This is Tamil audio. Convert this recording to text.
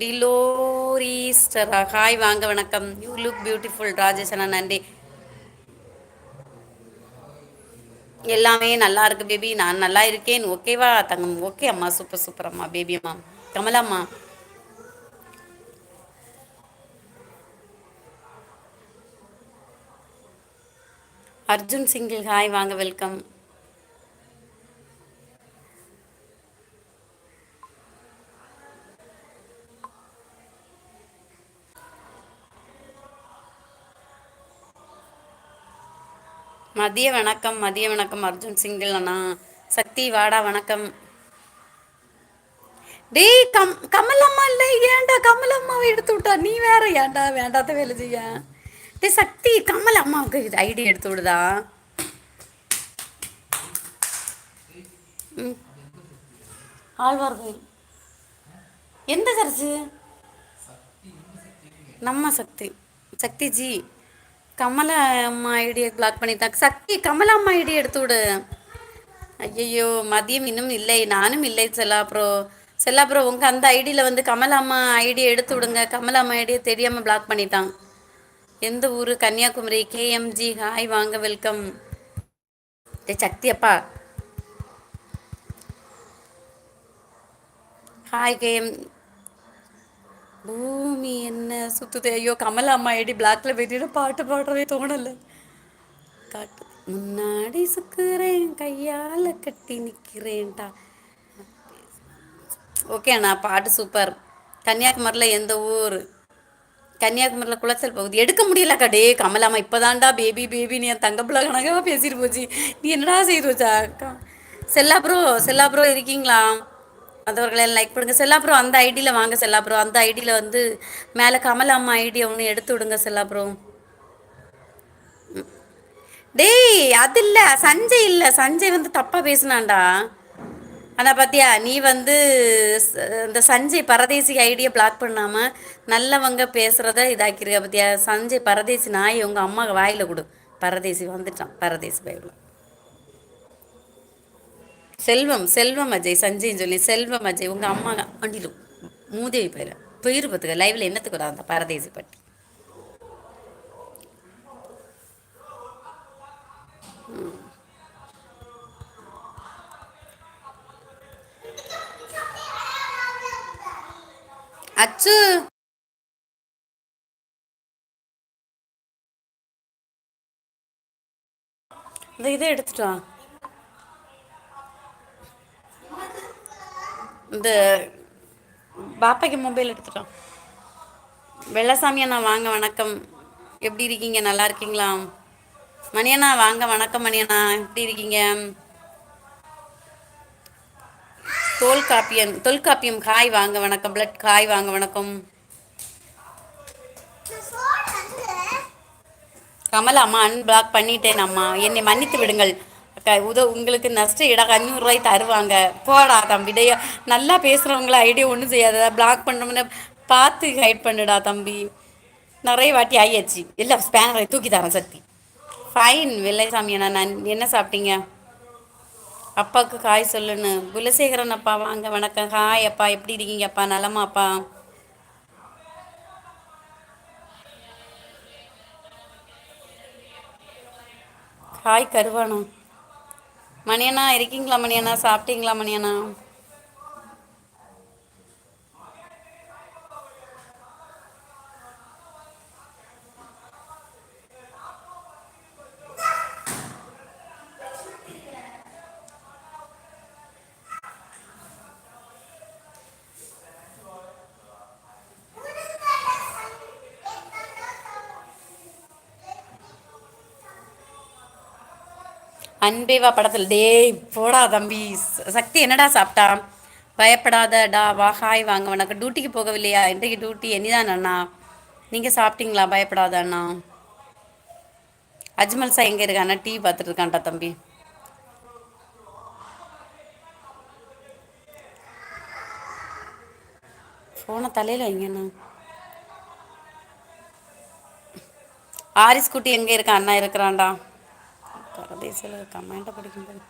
டிலோரிஸ்டரா ஹாய் வாங்க வணக்கம். யூ லுக் பியூட்டிஃபுல் ராஜேஷ் அண்ணா நன்றி. எல்லாமே நல்லா இருக்கு பேபி, நான் நல்லா இருக்கேன். ஓகேவா தங்கம்? ஓகே அம்மா, சூப்பர் சூப்பர் அம்மா, பேபி அம்மா. கமலாம்மா அர்ஜுன் சிங்கிள் ஹாய் வாங்க வெல்கம். மதிய வணக்கம், மதிய வணக்கம் அர்ஜுன் சிங்கிள் அண்ணா. சக்தி வாடா வணக்கம். டேய் கமலம்மா இல்லை, ஏன்டா கமலம்மாவை எடுத்து விட்டா? நீ வேற ஏன்டா வேண்டாத வேலை செய்ய? டேய் சக்தி, கமல் அம்மாவுக்கு ஐடி எடுத்து விடுதா? ம், ஆழ்வார்கோயில் எந்த சர்ச்சு? நம்ம சக்தி, சக்தி ஜி. கமல அம்மா ஐடியை பிளாக் பண்ணிட்டாங்க. சக்தி கமல அம்மா ஐடி எடுத்து விடு. ஐயையோ, மதியம் இன்னும் இல்லை, நானும் இல்லை. செல்லா ப்ரோ, செல்லா ப்ரோ உங்க அந்த ஐடியில் வந்து கமல அம்மா ஐடியை எடுத்து விடுங்க. கமல அம்மா ஐடியை தெரியாம பிளாக் பண்ணிட்டான். எந்த ஊர்? கன்னியாகுமரி. கேஎம்ஜி ஹாய் வாங்க வெல்கம். டேய் சக்தி அப்பா ஹாய் கேஎம். பூமி என்ன சுத்துது? ஐயோ, கமல அம்மா ஐடி பிளாக்ல போயிட்டு பாட்டு பாடுறதே தோணல. காட்டு முன்னாடி சுக்குறேன், கையால கட்டி நிக்கிறேன்டா. ஓகே அண்ணா, பாட்டு சூப்பர். கன்னியாகுமரியில் எந்த ஊர்? கன்னியாகுமரியில் குளச்சல் பகுதி. எடுக்க முடியலக்கா. டே கமலாமா இப்போதான்டா பேபி பேபி நீ என் தங்க பிள்ளை கணக்காக பேசிட்டு போச்சு. நீ என்னடா செய்து வச்சா அக்கா? செல்லா ப்ரோ, செல்லா ப்ரோ இருக்கீங்களா? அதவர்களெல்லாம் லைக் பண்ணுங்க. செல்லா ப்ரோ அந்த ஐடியில் வாங்க. செல்லா ப்ரோ அந்த ஐடியில் வந்து மேலே கமலா அம்மா ஐடியை ஒன்று எடுத்து விடுங்க செல்லா ப்ரோ. டேய் அது இல்லை, சஞ்சய் இல்லை, சஞ்சய் வந்து தப்பாக பேசினான்டா. ஆனால் பார்த்தியா நீ வந்து இந்த சஞ்சய் பரதேசி ஐடியை பிளாக் பண்ணாமல் நல்லவங்க பேசுகிறத இதாக்கிருக்க பார்த்தியா? சஞ்சய் பரதேசி நாய் உங்கள் அம்மா வாயில் கொடு. பரதேசி வந்துட்டான், பரதேசி பயிரில். செல்வம், செல்வம் அஜய், சஞ்சய்ன்னு சொல்லி செல்வம் அஜய் உங்கள் அம்மா வண்டிலும் மூதேவி பயிர போயிரு பார்த்துக்க. லைவில் என்னத்துக்கு வர அந்த பரதேசி பட்டி? அச்சு இந்த இதை எடுத்துட்டான். இந்த பாப்பாக்கு மொபைல் எடுத்துட்டான். வெள்ளசாமி அண்ணா வாங்க வணக்கம். எப்படி இருக்கீங்க? நல்லா இருக்கீங்களா? மணியண்ணா வாங்க வணக்கம். மணியண்ணா எப்படி இருக்கீங்க? தொல்காப்பியம், தொல்காப்பியம் காய் வாங்க வணக்கம். பிளட் காய் வாங்க வணக்கம். கமலா அம்மா அன்பிளாக் பண்ணிட்டேன் அம்மா, என்னை மன்னித்து விடுங்கள். அக்கா உங்களுக்கு நஷ்ட ஈடாக 500 ரூபாய் தருவாங்க. போடா தம்பிடைய, நல்லா பேசுகிறவங்கள ஐடியா ஒன்றும் செய்யாத. பிளாக் பண்ணுறோம்னு பார்த்து ஹைட் பண்ணுடா தம்பி. நிறைய வாட்டி ஆகியாச்சு. எல்லாம் ஸ்பேனரை தூக்கி தரேன் சக்தி. ஃபைன் வெள்ளைசாமி அண்ணா, நான் என்ன சாப்பிட்டீங்க? அப்பாவுக்கு காய் சொல்லுன்னு. குலசேகரன் அப்பா வாங்க வணக்கம். ஹாய் அப்பா, எப்படி இருக்கீங்க அப்பா? நலமா அப்பா? ஹாய் கருவானா. மணியண்ணா இருக்கீங்களா? மணியண்ணா சாப்பிட்டீங்களா? மணியண்ணா அன்பேவா படத்தில். டேய் போடா தம்பி. சக்தி என்னடா சாப்பிட்டா? பயப்படாதடா வா. ஹாய் வாங்க வணக்கம். டியூட்டிக்கு போகவில்லையா? இன்றைக்கு டியூட்டி எனிதான் அண்ணா. நீங்கள் சாப்பிட்டீங்களா? பயப்படாத அண்ணா. அஜ்மல் சா எங்கே இருக்காண்ணா? டிவி பார்த்துட்டு இருக்கான்டா தம்பி. ஃபோனை தலையில் வைங்கண்ணா. ஆரிஸ் குட்டி எங்கே இருக்கா? அண்ணா இருக்கிறான்டா. பரதேசியில் கமெண்ட்டை படிக்கும்போது